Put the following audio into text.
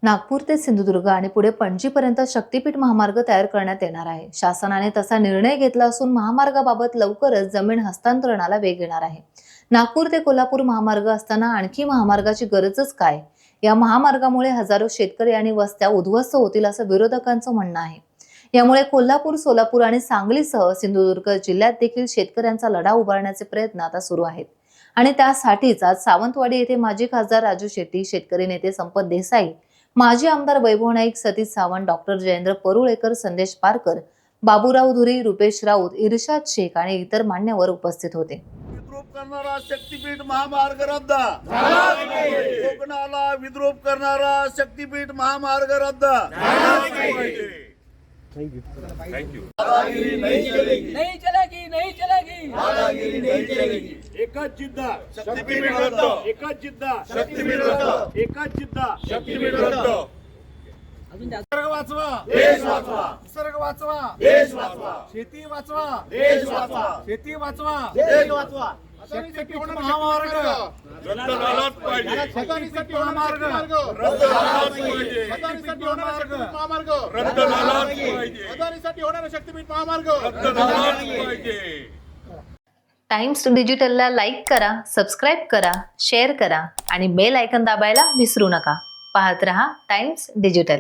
नागपूर ते सिंधुदुर्ग आणि पुढे पणजीपर्यंत शक्तीपीठ महामार्ग तयार करण्यात येणार आहे। शासनाने तसा निर्णय घेतला असून महामार्गाबाबत लवकरच जमीन हस्तांतरणाला वेग येणार आहे। नागपूर ते कोल्हापूर महामार्ग असताना आणखी महामार्गाची गरजच काय? या महामार्गामुळे हजारो शेतकरी आणि वस्त्या उद्ध्वस्त होतील असं विरोधकांचं म्हणणं आहे। यामुळे कोल्हापूर, सोलापूर आणि सांगलीसह सिंधुदुर्ग जिल्ह्यात देखील शेतकऱ्यांचा लढा उभारण्याचे प्रयत्न आता सुरू आहेत। आणि त्यासाठीच आज सावंतवाडी येथे माजी खासदार राजू शेट्टी, शेतकरी नेते संपत देसाई, माजी आमदार वैभव नाईक, सतीश सावंत, डॉक्टर जयेंद्र परुळेकर, संदेश पारकर, बाबूराव धुरी, रुपेश राऊत, इर्शाद शेख आणि इतर मान्यवर उपस्थित होते। विद्रूप करणारा शक्तीपीठ महामार्ग रद्द, कोकणाला विद्रूप करणारा शक्तीपीठ महामार्ग रद्द। Thank you. नहीं चलेगी, नहीं चलेगी, नहीं चलेगी, दादागिरी नहीं चलेगी। एकच जिद्दा शक्तीपीठ रद्द, एकच जिद्दा शक्तीपीठ रद्द, एकच जिद्दा शक्तीपीठ रद्द। निसर्ग वाचवा, देश वाचवा, निसर्ग वाचवा, देश वाचवा, शेती वाचवा, देश वाचवा, शेती वाचवा, देश वाचवा। शक्तीपीठ महामार्ग रद्द झालाच पाहिजे, शक्तीपीठ महामार्ग रद्द झालाच पाहिजे, शक्तीपीठ महामार्ग रद्द झालाच पाहिजे, अदानीसाठी होणारा शक्तीपीठ महामार्ग रद्द झालाच पाहिजे। टाइम्स डिजिटलला लाईक करा, सबस्क्राइब करा, शेअर करा आणि बेल आयकॉन दाबायला विसरू नका। पाहत रहा टाइम्स डिजिटल।